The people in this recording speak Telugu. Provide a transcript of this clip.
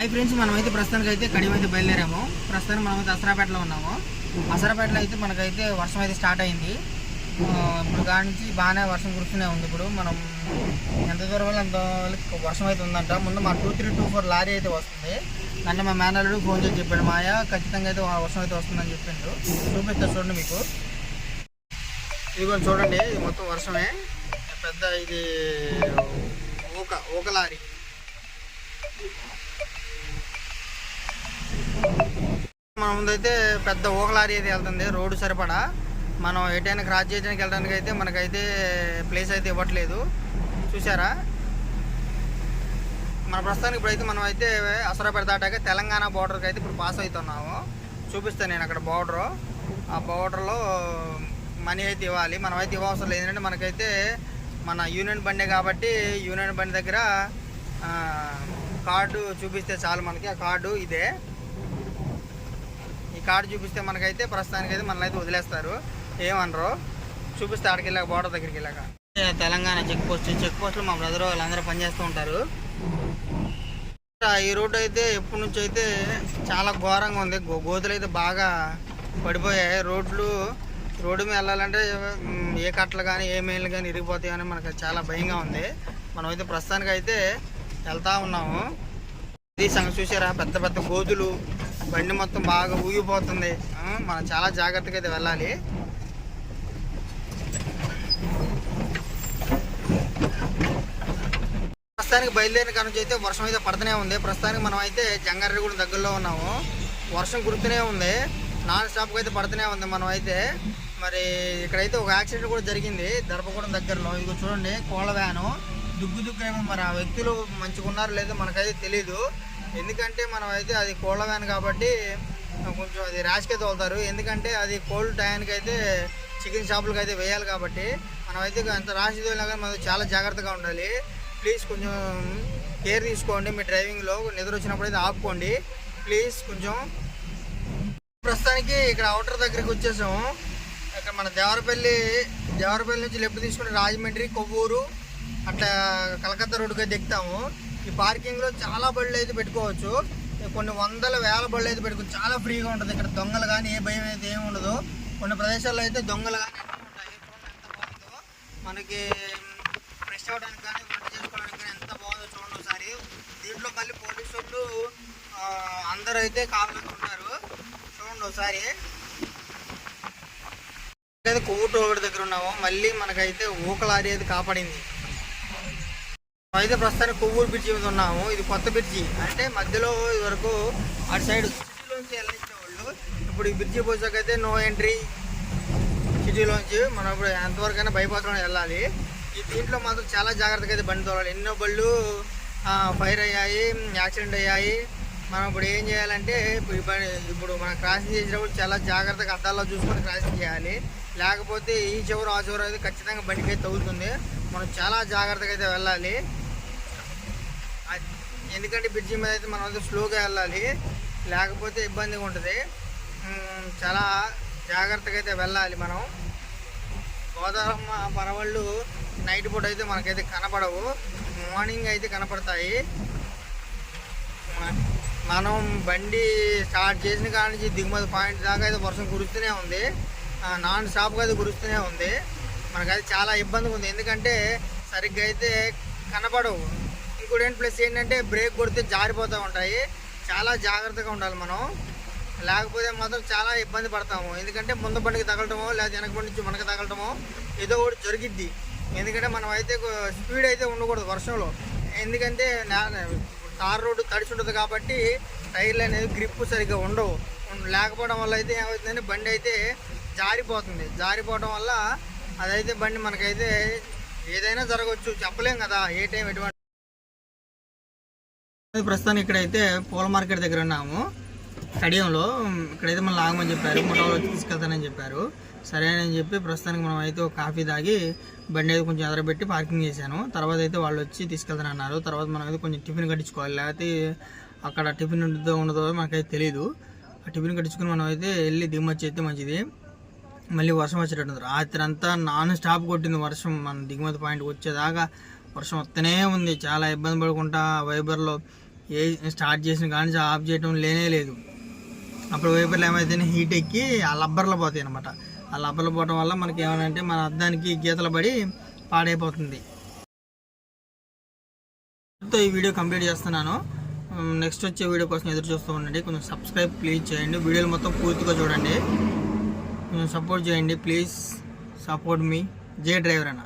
హై ఫ్రెండ్స్, మనమైతే ప్రస్తుతానికి అయితే కడియం అయితే బయలుదేరాము. ప్రస్తుతానికి మనమైతే అసరాపేటలో ఉన్నాము. అసరాపేటలో అయితే మనకైతే వర్షం అయితే స్టార్ట్ అయింది. ఇప్పుడు కాడి నుంచి బాగానే వర్షం కురుస్తూనే ఉంది. ఇప్పుడు మనం ఎంత దూరం వల్ల అంత వర్షం అయితే ఉందంట. ముందు మా 2324 లారీ అయితే వస్తుంది. నన్ను మా మేనల్లుడు ఫోన్ చేసి చెప్పాడు, మాయా ఖచ్చితంగా అయితే వర్షం అయితే వస్తుందని చెప్పిండు. చూపిస్తా చూడండి మీకు. ఇది కూడా చూడండి, ఇది మొత్తం వర్షమే. పెద్ద ఇది ఊక లారీ. మన ముందైతే పెద్ద ఊక లారీ అయితే వెళ్తుంది. రోడ్డు సరిపడా మనం ఎటైనా క్రాస్ చేయడానికి వెళ్ళడానికి అయితే మనకైతే ప్లేస్ అయితే ఇవ్వట్లేదు. చూసారా, మన ప్రస్తుతానికి ఇప్పుడైతే మనం అయితే అసరాపేట దాటాక తెలంగాణ బార్డర్కి అయితే ఇప్పుడు పాస్ అవుతున్నాము. చూపిస్తాను నేను అక్కడ బార్డరు. ఆ బార్డర్లో మనీ అయితే ఇవ్వాలి. మనం అయితే ఇవ్వవసరం లేదు, ఎందుకంటే మనకైతే మన యూనియన్ బండే కాబట్టి యూనియన్ బండి దగ్గర కార్డు చూపిస్తే చాలు. మనకి ఆ కార్డు ఇదే. ఈ కార్డు చూపిస్తే మనకైతే ప్రస్తుతానికి అయితే మనల్ని అయితే వదిలేస్తారు, ఏమనరు. చూపిస్తే ఆడికి వెళ్ళాక బార్డర్ దగ్గరికి వెళ్ళాక తెలంగాణ చెక్ పోస్ట్లో మా బ్రదర్ వాళ్ళందరూ పనిచేస్తూ ఉంటారు. ఈ రోడ్డు అయితే ఎప్పటి నుంచి అయితే చాలా ఘోరంగా ఉంది. గోతులు అయితే బాగా పడిపోయాయి. రోడ్డు మీద వెళ్ళాలంటే ఏ కట్టలు కానీ ఏ మెయిన్లు కానీ ఇరిగిపోతాయి అని మనకు చాలా భయంగా ఉంది. మనమైతే ప్రస్తుతానికి అయితే వెళ్తూ ఉన్నాము. ఇది సంగతి చూసారా, పెద్ద పెద్ద గోతులు, బండి మొత్తం బాగా ఊగిపోతుంది. మనం చాలా జాగ్రత్తగా అయితే వెళ్ళాలి. ప్రస్తుతానికి బయలుదేరిన కాడ నుంచి అయితే వర్షం అయితే పడుతూనే ఉంది. ప్రస్తుతానికి మనం అయితే జంగారెడ్డిగూడెం దగ్గరలో ఉన్నాము. వర్షం కుడుతూనే ఉంది, నాన్ స్టాప్గా అయితే పడుతూనే ఉంది. మనం అయితే మరి ఇక్కడైతే ఒక యాక్సిడెంట్ కూడా జరిగింది దర్భగూడెం దగ్గరలో. ఇదిగో చూడండి, కోళ్ళ వ్యాను దుగ్గు ఏమో. మరి ఆ వ్యక్తులు మంచిగా ఉన్నారో లేదో మనకైతే తెలీదు. ఎందుకంటే మనం అయితే అది కోళ్ళ వ్యాన్ కాబట్టి కొంచెం అది ర్యాష్గా తోలుతారు. ఎందుకంటే అది కోల్డ్ టైంకి అయితే చికెన్ షాపులకి అయితే వేయాలి కాబట్టి మనం అయితే అంత ర్యాష్ తోలినా కానీ మనం చాలా జాగ్రత్తగా ఉండాలి. ప్లీజ్ కొంచెం కేర్ తీసుకోండి. మీ డ్రైవింగ్లో నిద్ర వచ్చినప్పుడు అయితే ఆపుకోండి ప్లీజ్ కొంచెం. ప్రస్తుతానికి ఇక్కడ అవుటర్ దగ్గరికి వచ్చేసాము. ఇక్కడ మన దేవరపల్లి నుంచి లెఫ్ట్ తీసుకుని రాజమండ్రి, కొవ్వూరు అట్లా కలకత్తా రోడ్డుకి అయితే ఎక్కుతాము. ఈ పార్కింగ్లో చాలా బళ్ళు అయితే పెట్టుకోవచ్చు. కొన్ని వందల వేల బళ్ళు అయితే పెట్టుకోవచ్చు. చాలా ఫ్రీగా ఉంటుంది ఇక్కడ. దొంగలు కానీ ఏ భయం అయితే ఏమి ఉండదు. కొన్ని ప్రదేశాల్లో అయితే దొంగలు కానీ ఉంటాయి. చూడండి ఎంత బాగుందో. మనకి ఫ్రెష్ అవ్వడానికి కానీ వంట చేసుకోవడానికి కానీ ఎంత బాగుందో చూడండి ఒకసారి. దీంట్లో మళ్ళీ పోలీసు వాళ్ళు అందరూ అయితే కావాలని ఉంటారు. చూడండి ఒకసారి. అయితే కొవ్వూరు రోడ్డు దగ్గర ఉన్నాము. మళ్ళీ మనకైతే ఊక లారీ అయితే కాపాడింది. అయితే ప్రస్తుతానికి కొవ్వూరు బ్రిడ్జి మీద ఉన్నాము. ఇది కొత్త బ్రిడ్జి, అంటే మధ్యలో ఇది వరకు అటు సైడ్ సిటీలోంచి వెళ్ళించేవాళ్ళు. ఇప్పుడు ఈ బ్రిడ్జి పోసాకైతే నో ఎంట్రీ సిటీలోంచి. మనం ఇప్పుడు ఎంతవరకైనా బైపాస్లోనే వెళ్ళాలి. ఈ దీంట్లో మాత్రం చాలా జాగ్రత్తగా అయితే బండి తోలాలి. ఎన్నో బళ్ళు ఫైర్ అయ్యాయి, యాక్సిడెంట్ అయ్యాయి. మనం ఇప్పుడు ఏం చేయాలంటే ఇప్పుడు మనం క్రాసింగ్ చేసేటప్పుడు చాలా జాగ్రత్తగా అద్దాల్లో చూసుకొని క్రాసింగ్ చేయాలి. లేకపోతే ఈ చివరు ఆ చివరు అయితే ఖచ్చితంగా బండికి అయితే తగులుతుంది. మనం చాలా జాగ్రత్తగా అయితే వెళ్ళాలి. ఎందుకంటే బ్రిడ్జి మీద అయితే మనం అయితే స్లోగా వెళ్ళాలి, లేకపోతే ఇబ్బందిగా ఉంటుంది. చాలా జాగ్రత్తగా అయితే వెళ్ళాలి మనం. గోదావరమ్మ పరవళ్ళు నైట్ పూట అయితే మనకైతే కనపడవు, మార్నింగ్ అయితే కనపడతాయి. మనం బండి స్టార్ట్ చేసిన కాడ నుంచి దిగుమతి పాయింట్ దాకా అయితే వర్షం కురుస్తూనే ఉంది. నాన్ స్టాప్గా అయితే కురుస్తూనే ఉంది. మనకైతే చాలా ఇబ్బందిగా ఉంది, ఎందుకంటే సరిగ్గా అయితే కనపడవు. ఇంకోటి ప్లస్ ఏంటంటే బ్రేక్ కొడితే జారిపోతూ ఉంటాయి. చాలా జాగ్రత్తగా ఉండాలి మనం, లేకపోతే మాత్రం చాలా ఇబ్బంది పడతాము. ఎందుకంటే ముందు బండికి తగలటమో లేదా వెనక బండి నుంచి మనకి తగలటమో ఏదో ఒకటి జరిగిద్ది. ఎందుకంటే మనం అయితే స్పీడ్ అయితే ఉండకూడదు వర్షంలో. ఎందుకంటే తార్ రోడ్డు తడిచి ఉంటుంది కాబట్టి టైర్లు అనేది గ్రిప్ సరిగ్గా ఉండవు. లేకపోవడం వల్ల అయితే ఏమవుతుందంటే బండి అయితే జారిపోతుంది. జారిపోవడం వల్ల అదైతే బండి మనకైతే ఏదైనా జరగవచ్చు, చెప్పలేం కదా ఏ టైం ఎటువంటి. ప్రస్తుతానికి ఇక్కడైతే పూల మార్కెట్ దగ్గర ఉన్నాము కడియంలో. ఇక్కడైతే మనం లాగమని చెప్పారు, ముఠాలో వచ్చి తీసుకెళ్తానని చెప్పారు. సరే అని చెప్పి ప్రస్తుతానికి మనం అయితే ఒక కాఫీ తాగి బండి అయితే కొంచెం ఎదరబెట్టి పార్కింగ్ చేశాను. తర్వాత అయితే వాళ్ళు వచ్చి తీసుకెళ్తానన్నారు. తర్వాత మనం అయితే కొంచెం టిఫిన్ కట్టించుకోవాలి, లేకపోతే అక్కడ టిఫిన్ ఉండదో మనకైతే తెలియదు. ఆ టిఫిన్ కట్టించుకుని మనం అయితే వెళ్ళి దిగుమతి అయితే మంచిది. మళ్ళీ వర్షం వచ్చేటట్టుంది. రాత్రి అంతా నాన్ స్టాప్ కొట్టింది వర్షం. మన దిగుమతి పాయింట్ వచ్చేదాకా వర్షం వస్తూనే ఉంది. చాలా ఇబ్బంది పడుకుంటా వైబర్లో స్టార్ట్ చేసిన కానీ ఆఫ్ చేయడం లేనే లేదు. అప్పుడు వైపర్లు ఏమైతే హీట్ ఎక్కి ఆ లబ్బర్లు పోతాయి అనమాట. ఆ లబ్బర్లు పోవడం వల్ల మనకి ఏమనంటే మన అద్దానికి గీతలు పడి పాడైపోతుంది. ఈ వీడియో కంప్లీట్ చేస్తున్నాను. నెక్స్ట్ వచ్చే వీడియో కోసం ఎదురు చూస్తూ ఉండండి. కొంచెం సబ్స్క్రైబ్ ప్లీజ్ చేయండి. వీడియోలు మొత్తం పూర్తిగా చూడండి. కొంచెం సపోర్ట్ చేయండి please. Support me. J driver అన్న.